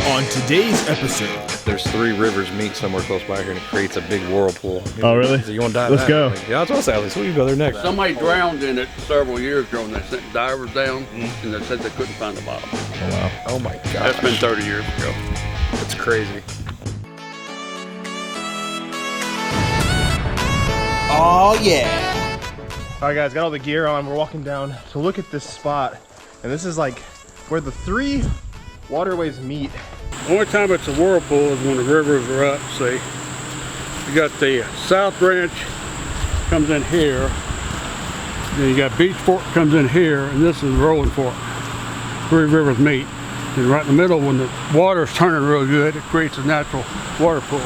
On today's episode, there's 3 rivers meet somewhere close by here and it creates a big whirlpool. Oh, really? So you want to dive? Let's go. Like, yeah, that's what I was like, so we can go there next. Somebody drowned in it several years ago and they sent divers down and they said they couldn't find the bottom. Oh, wow. Oh my god. That's been 30 years ago. That's crazy. Oh yeah. All right, guys, got all the gear on. We're walking down to look at this spot, and this is like where the 3 waterways meet. The only time it's a whirlpool is when the rivers are up, see. You got the South Branch comes in here, then you got Beach Fork comes in here, and this is Rolling Fork. 3 rivers meet. And right in the middle, when the water's turning real good, it creates a natural water pool.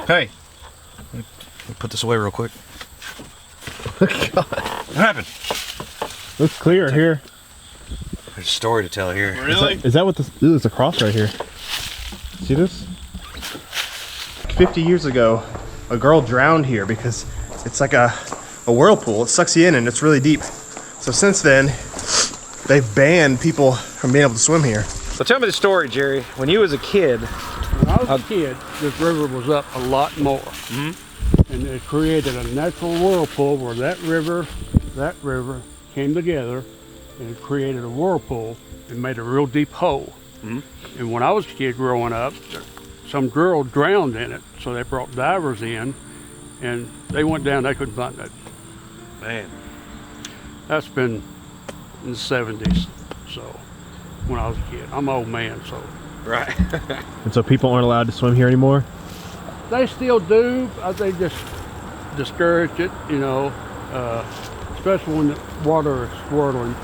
Hey, let me put this away real quick. God. What happened? Looks clear here. There's a story to tell here. Really? Is that what this? Ooh, there's a cross right here. See this? 50 years ago, a girl drowned here because it's like a whirlpool. It sucks you in and it's really deep. So since then, they've banned people from being able to swim here. So tell me the story, Jerry. When you was a kid. When I was a kid, this river was up a lot more. And it created a natural whirlpool where that river came together and it created a whirlpool and made a real deep hole. And when I was a kid growing up, some girl drowned in it, so they brought divers in and they went down, they couldn't find that. Man. That's been in the 70s, so when I was a kid. I'm an old man, so. Right. And so people aren't allowed to swim here anymore? They still do. They just discourage it, you know, especially when the water is swirling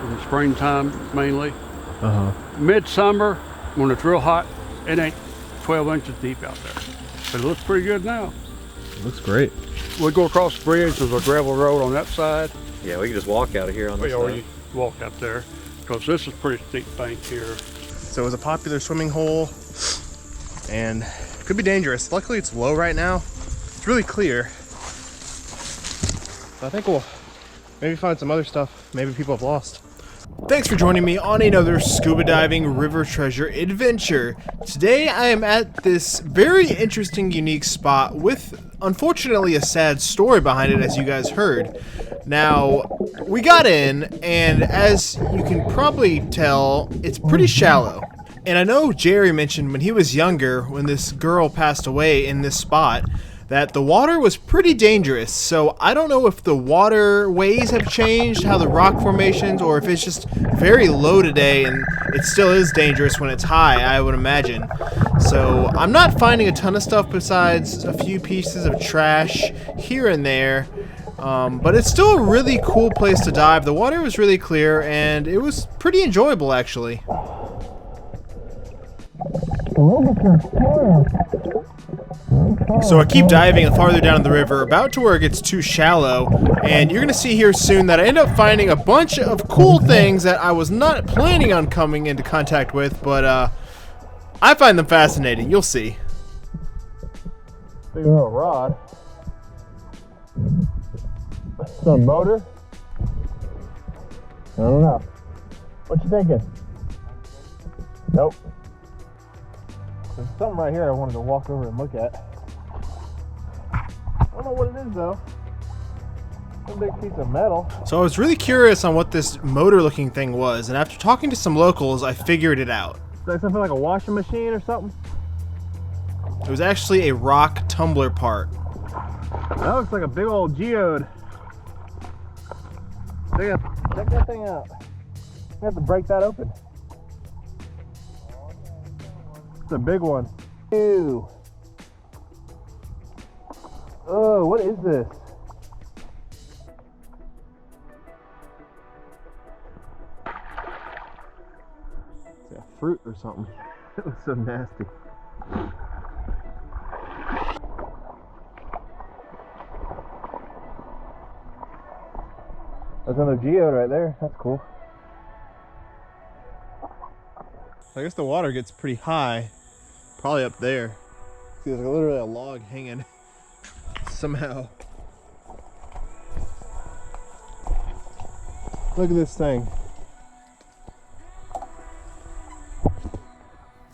in the springtime mainly. Midsummer, when it's real hot, it ain't 12 inches deep out there. But it looks pretty good now. It looks great. We go across the bridge, there's a gravel road on that side. Yeah, we can just walk out of here on this Or side. you walk out there, because this is a pretty steep bank here. So it was a popular swimming hole and it could be dangerous. Luckily it's low right now. It's really clear. So I think we'll maybe find some other stuff maybe people have lost. Thanks for joining me on another scuba diving river treasure adventure. Today I am at this very interesting, unique spot with, unfortunately, a sad story behind it, as you guys heard. Now, we got in, and as you can probably tell, it's pretty shallow. And I know Jerry mentioned when he was younger, when this girl passed away in this spot, that the water was pretty dangerous. So I don't know if the waterways have changed, how the rock formations, or if it's just very low today and it still is dangerous when it's high, I would imagine. So I'm not finding a ton of stuff besides a few pieces of trash here and there. But it's still a really cool place to dive. The water was really clear and it was pretty enjoyable, actually. So I keep diving farther down the river, about to where it gets too shallow, and you're going to see here soon that I end up finding a bunch of cool things that I was not planning on coming into contact with, but I find them fascinating. You'll see. Big little rod. Some motor? I don't know. What you thinking? Nope. There's something right here I wanted to walk over and look at. I don't know what it is though. Some big piece of metal. So I was really curious on what this motor looking thing was, and after talking to some locals, I figured it out. Is that something like a washing machine or something? It was actually a rock tumbler part. That looks like a big old geode. Check that thing out. I have to break that open. It's a big one. Ew. Oh, what is this? It's a fruit or something. It looks so nasty. There's another geode right there. That's cool. I guess the water gets pretty high, probably up there. See, there's literally a log hanging somehow. Look at this thing.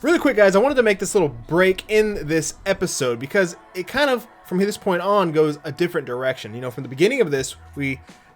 Really quick, guys, I wanted to make this little break in this episode because it kind of, from this point on, goes a different direction. You know, from the beginning of this,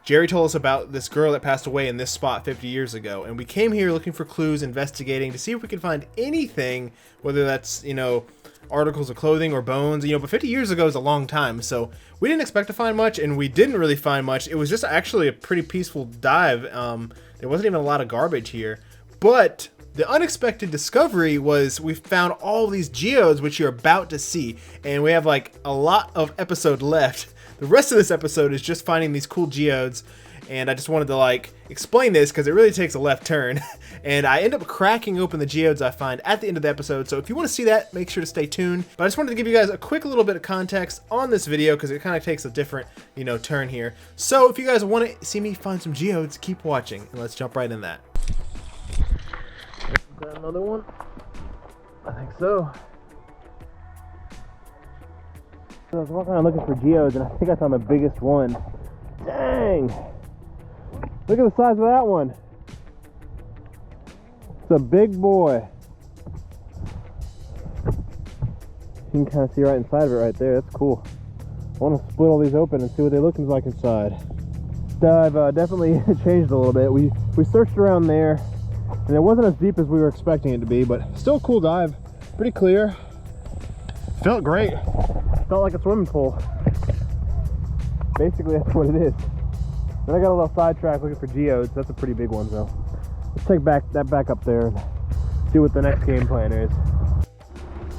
Jerry told us about this girl that passed away in this spot 50 years ago, and we came here looking for clues, investigating to see if we could find anything, whether that's, you know, articles of clothing or bones, you know, but 50 years ago is a long time, so we didn't expect to find much, and we didn't really find much. It was just actually a pretty peaceful dive. There wasn't even a lot of garbage here, but the unexpected discovery was we found all these geodes, which you're about to see, and we have like a lot of episode left. The rest of this episode is just finding these cool geodes, and I just wanted to like explain this because it really takes a left turn, and I end up cracking open the geodes I find at the end of the episode. So if you want to see that, make sure to stay tuned. But I just wanted to give you guys a quick little bit of context on this video because it kind of takes a different, you know, turn here. So if you guys want to see me find some geodes, keep watching, and let's jump right in that. Is that another one? I think so. I was walking around looking for geodes, and I think I found my biggest one. Dang! Look at the size of that one. It's a big boy. You can kind of see right inside of it right there. That's cool. I want to split all these open and see what they look like inside. I've definitely changed a little bit. We searched around there, and it wasn't as deep as we were expecting it to be, but still a cool dive. Pretty clear. Felt great. Felt like a swimming pool. Basically, that's what it is. Then I got a little sidetracked looking for geodes. That's a pretty big one, though. Let's take that back up there and see what the next game plan is.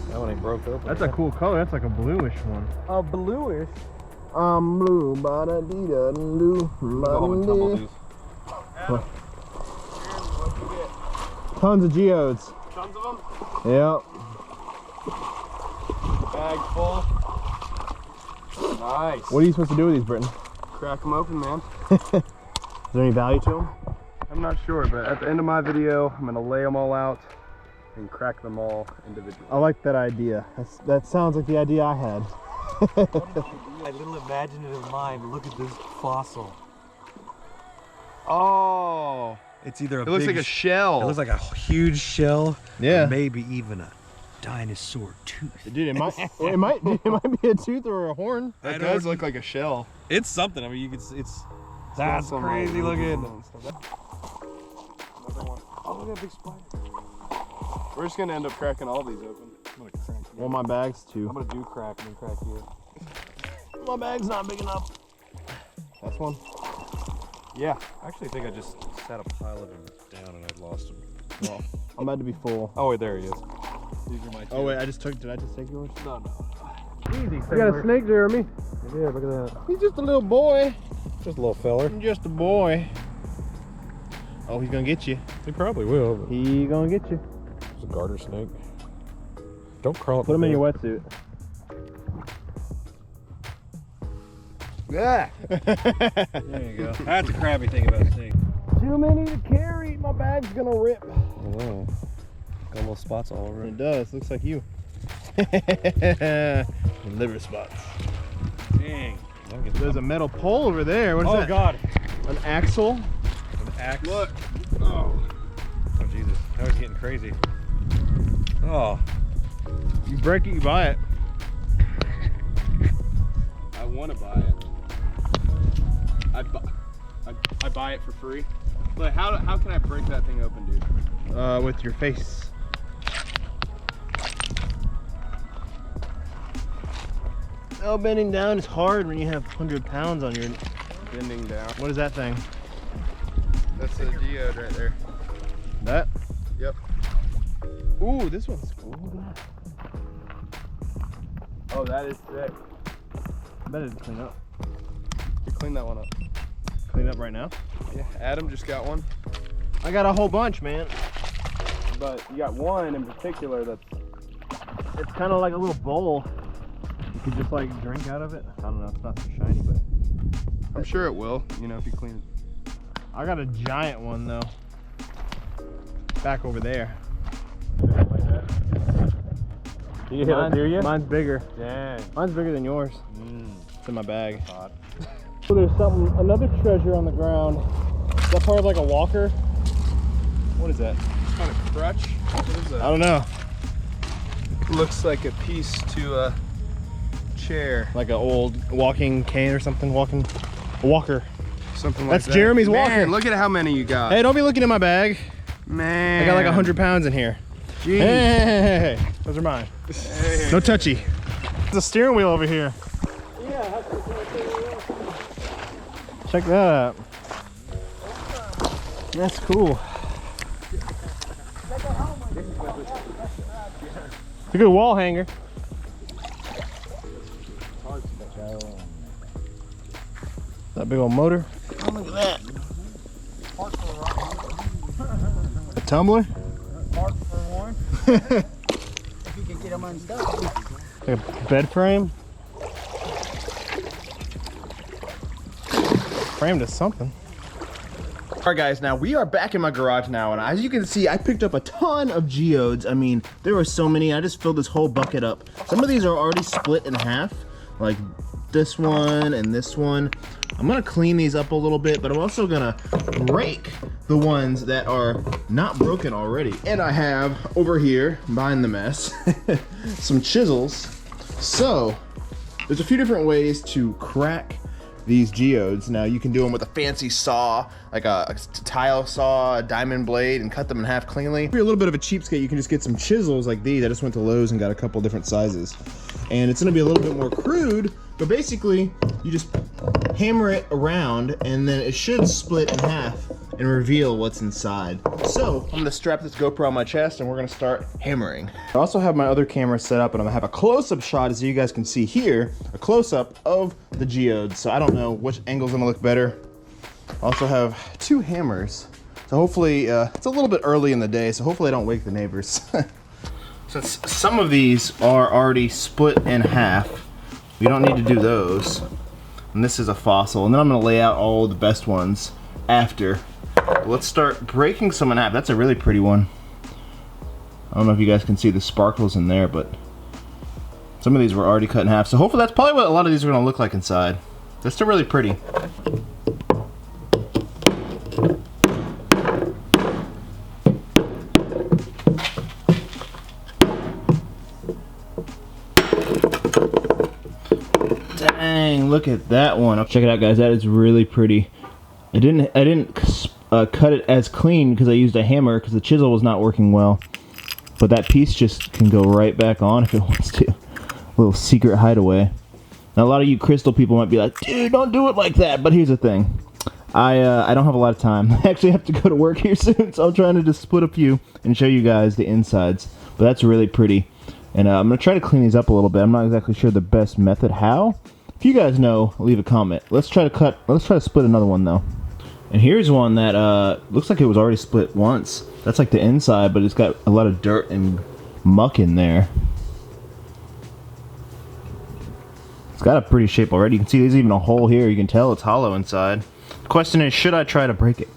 That one ain't broke open. That's a cool color. That's like a bluish one. A bluish. I'm blue, ba-da-dee-da-doo, ba-da-dee. Tons of geodes. Tons of them? Yep. Bag full. Nice. What are you supposed to do with these, Britton? Crack them open, man. Is there any value to them? I'm not sure, but at the end of my video, I'm gonna lay them all out and crack them all individually. I like that idea. That sounds like the idea I had. My little imaginative mind, look at this fossil. Oh, It's either it looks like a shell. It looks like a huge shell. Yeah. Or maybe even a dinosaur tooth. Dude, it might be a tooth or a horn. That does look like a shell. It's something. I mean, you can. That's Some crazy looking. Another one. Oh, look at that big spider. We're just gonna end up cracking all these open. I'm gonna crack you. Well, my bag's too. I'm gonna do crack and then crack you. My bag's not big enough. That's one. Yeah. I actually think I just sat a pile of them down and I lost them. Well, I'm about to be full. Oh wait, there he is. These are my two. Oh wait, did I just take yours? No. Easy. You got a snake, Jeremy. Yeah, look at that. He's just a little boy. Just a little feller. Just a boy. Oh, he's gonna get you. He probably will. But He gonna get you. it's a garter snake. Don't crawl up. Put him in your wetsuit. Yeah. There you go. That's a crappy thing about snakes. Too many to carry. My bag's gonna rip. I know. Got little spots all over it. It does. Looks like you. Liver spots. Dang. There's a metal pole over there. What is Oh that? God. An axle? An axe. Look. Oh Jesus. Now he's getting crazy. Oh. You break it, you buy it. I want to buy it. I buy it for free. Like how can I break that thing open, dude? With your face. Oh, bending down is hard when you have 100 pounds on your... Bending down. What is that thing? That's a geode right there. That? Yep. Ooh, this one's cool. Look at that. Oh, that is sick. I bet it'd clean up. You clean that one up. Clean up right now? Yeah, Adam just got one. I got a whole bunch, man. But you got one in particular that's... It's kind of like a little bowl. You could just like drink out of it. I don't know, it's not so shiny, but... I'm sure it will, you know, if you clean it. I got a giant one though. Back over there. You hit it, do you? Mine's bigger. Dang. Mine's bigger than yours. It's in my bag. So there's another treasure on the ground. Is that part of like a walker? What is that? Kind of crutch. What is that? I don't know. Looks like a piece to a chair. Like an old walking cane or something, walker. Something like That's that. Jeremy's Man, walker. look at how many you got. Hey, don't be looking in my bag. Man. I got like 100 pounds in here. Jeez. Hey, those are mine. Hey. No touchy. There's a steering wheel over here. Yeah, Check that out. That's cool. It's a good wall hanger. That big old motor. Oh, look at that. A tumbler? Park for one. If you can get them unstuck. Like a bed frame. Framed as something. Alright guys, now we are back in my garage now, and as you can see, I picked up a ton of geodes. I mean, there were so many, I just filled this whole bucket up. Some of these are already split in half, like this one and this one. I'm gonna clean these up a little bit, but I'm also gonna break the ones that are not broken already. And I have over here, behind the mess, some chisels. So, there's a few different ways to crack these geodes. Now you can do them with a fancy saw, like a tile saw, a diamond blade, and cut them in half cleanly. If you're a little bit of a cheapskate, you can just get some chisels like these. I just went to Lowe's and got a couple different sizes. And it's gonna be a little bit more crude, but basically you just hammer it around and then it should split in half and reveal what's inside. So I'm gonna strap this GoPro on my chest and we're gonna start hammering. I also have my other camera set up and I'm gonna have a close-up shot, as you guys can see here, a close-up of the geodes. So I don't know which angle's gonna look better. I also have two hammers. So hopefully, it's a little bit early in the day, so hopefully I don't wake the neighbors. Since some of these are already split in half, we don't need to do those. And this is a fossil, and then I'm gonna lay out all the best ones after. Let's start breaking some in half. That's a really pretty one. I don't know if you guys can see the sparkles in there, but some of these were already cut in half. So hopefully that's probably what a lot of these are gonna look like inside. They're still really pretty. Dang, look at that one. Check it out, guys. That is really pretty. I didn't cut it as clean because I used a hammer because the chisel was not working well. But that piece just can go right back on if it wants to. A little secret hideaway. Now a lot of you crystal people might be like, dude, don't do it like that. But here's the thing. I don't have a lot of time. I actually have to go to work here soon, so I'm trying to just split a few and show you guys the insides. But that's really pretty. And I'm going to try to clean these up a little bit. I'm not exactly sure the best method how. If you guys know, leave a comment. Let's try to split another one though. And here's one that looks like it was already split once. That's like the inside, but it's got a lot of dirt and muck in there. It's got a pretty shape already. You can see there's even a hole here. You can tell it's hollow inside. The question is, should I try to break it?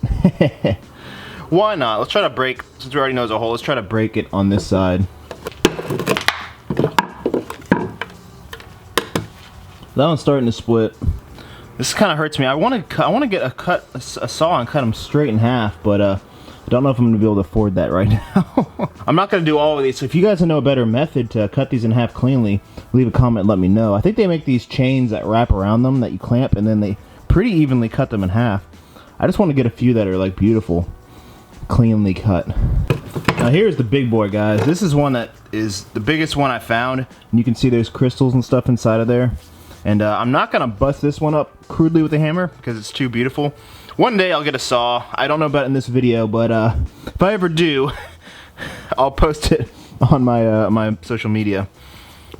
Why not? Let's try to break, since we already know there's a hole, let's try to break it on this side. That one's starting to split. This kind of hurts me. I want to get a saw and cut them straight in half, but I don't know if I'm going to be able to afford that right now. I'm not going to do all of these, so if you guys know a better method to cut these in half cleanly, leave a comment and let me know. I think they make these chains that wrap around them that you clamp, and then they pretty evenly cut them in half. I just want to get a few that are like beautiful, cleanly cut. Now here's the big boy, guys. This is one that is the biggest one I found, and you can see there's crystals and stuff inside of there. And I'm not gonna bust this one up crudely with a hammer because it's too beautiful. One day I'll get a saw. I don't know about it in this video, but if I ever do, I'll post it on my my social media.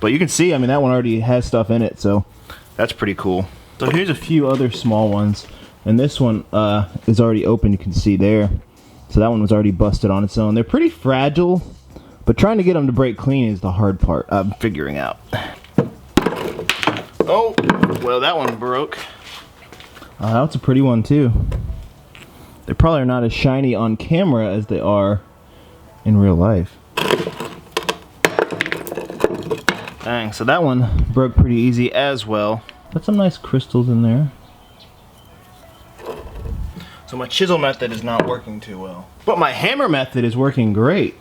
But you can see, I mean, that one already has stuff in it, so that's pretty cool. So here's a few other small ones, and this one is already open. You can see there. So that one was already busted on its own. They're pretty fragile, but trying to get them to break clean is the hard part I'm figuring out. Oh, well, that one broke. That's a pretty one too. They probably are not as shiny on camera as they are in real life. Dang, so that one broke pretty easy as well. Got some nice crystals in there. So my chisel method is not working too well. But my hammer method is working great.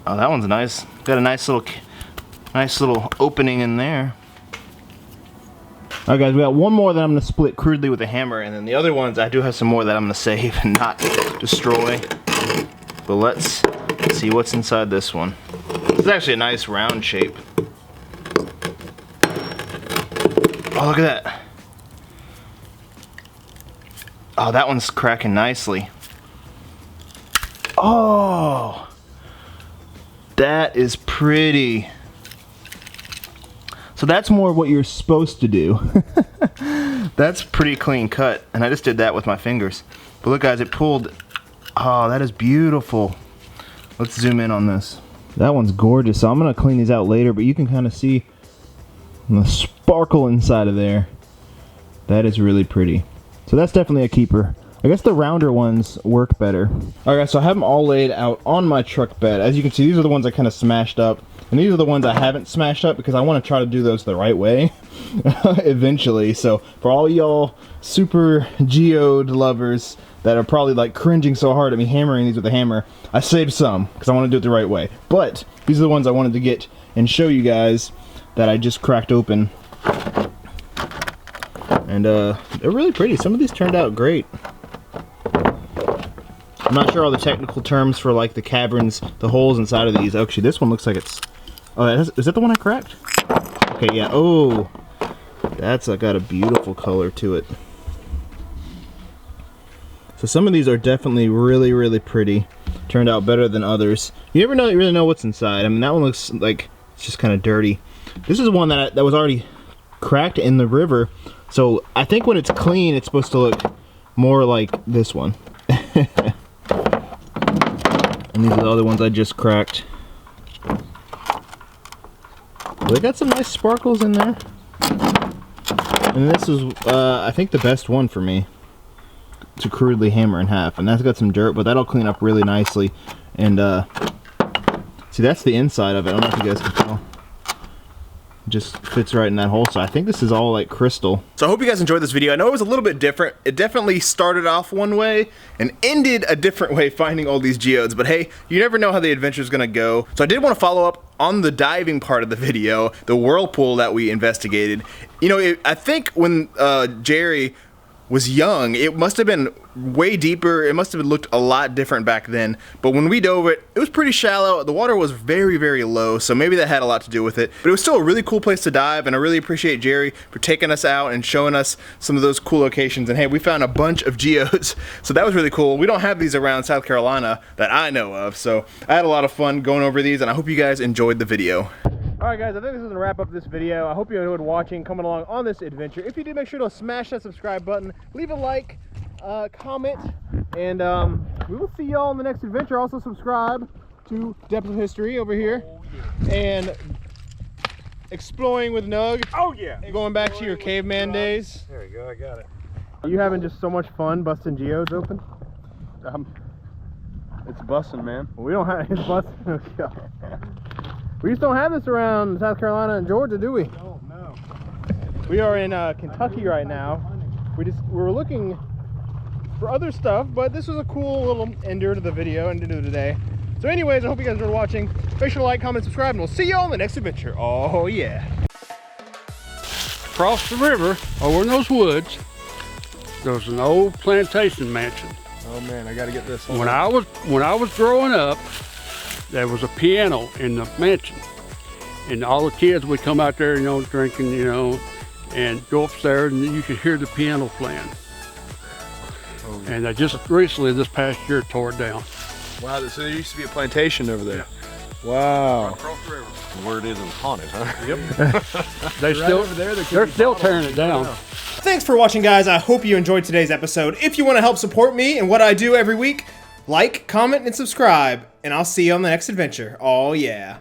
Oh, that one's nice. Got a nice little opening in there. Alright guys, we got one more that I'm going to split crudely with a hammer, and then the other ones I do have some more that I'm going to save and not destroy. But let's see what's inside this one. This is actually a nice round shape. Oh, look at that. Oh, that one's cracking nicely. Oh, that is pretty. So that's more what you're supposed to do. That's pretty clean cut, and I just did that with my fingers. But look guys, it pulled. Oh, that is beautiful. Let's zoom in on this. That one's gorgeous. So I'm gonna clean these out later, but you can kind of see the sparkle inside of there. That is really pretty. So that's definitely a keeper. I guess the rounder ones work better. Alright guys, so I have them all laid out on my truck bed. As you can see, these are the ones I kind of smashed up. And these are the ones I haven't smashed up because I want to try to do those the right way eventually. So for all y'all super geode lovers that are probably like cringing so hard at me hammering these with a hammer, I saved some because I want to do it the right way. But these are the ones I wanted to get and show you guys that I just cracked open. And they're really pretty. Some of these turned out great. I'm not sure all the technical terms for like the caverns, the holes inside of these. Actually, this one looks like it's... Oh, is that the one I cracked? Okay, yeah. Oh, that's got a beautiful color to it. So some of these are definitely really, really pretty. Turned out better than others. You never really know what's inside. I mean, that one looks like it's just kind of dirty. This is one that was already cracked in the river. So I think when it's clean, it's supposed to look more like this one. And these are the other ones I just cracked. They got some nice sparkles in there. And this is, I think, the best one for me to crudely hammer in half. And that's got some dirt, but that'll clean up really nicely. And, see, that's the inside of it. I don't know if you guys can tell. Just fits right in that hole. So I think this is all like crystal. So I hope you guys enjoyed this video. I know it was a little bit different. It definitely started off one way and ended a different way finding all these geodes. But hey, you never know how the adventure is gonna go. So I did want to follow up on the diving part of the video, the whirlpool that we investigated. You know, I think when Jerry was young, it must have been way deeper. It must have looked a lot different back then. But when we dove it, it was pretty shallow. The water was very, very low, so maybe that had a lot to do with it. But it was still a really cool place to dive, and I really appreciate Jerry for taking us out and showing us some of those cool locations. And hey, we found a bunch of geodes, so that was really cool. We don't have these around South Carolina that I know of, so I had a lot of fun going over these, and I hope you guys enjoyed the video. Alright guys, I think this is going to wrap up this video. I hope you enjoyed watching, coming along on this adventure. If you did, make sure to smash that subscribe button, leave a like, comment, and we will see y'all in the next adventure. Also subscribe to Depth of History over here. Oh, yeah. And Exploring with Nug. Oh yeah! Going back to your caveman days. There we go, I got it. Are you having just so much fun busting geodes open? It's busting, man. We don't have it's busting. We just don't have this around South Carolina and Georgia, do we? Oh, no. We are in Kentucky right now. We're looking for other stuff, but this was a cool little ender to the video and to today. So anyways, I hope you guys enjoyed watching. Make sure to like, comment, subscribe, and we'll see y'all in the next adventure. Oh yeah. Across the river, over in those woods, there was an old plantation mansion. Oh man, I gotta get this on. When I was growing up, there was a piano in the mansion, and all the kids would come out there, you know, drinking, you know, and go upstairs, and you could hear the piano playing. Oh, yeah. And I just recently, this past year, tore it down. Wow, so there used to be a plantation over there. Yeah. Wow. Across the river. The word isn't haunted, huh? Yep. They're still tearing it down. Thanks for watching, guys. I hope you enjoyed today's episode. If you want to help support me and what I do every week, like, comment, and subscribe, and I'll see you on the next adventure. Oh yeah.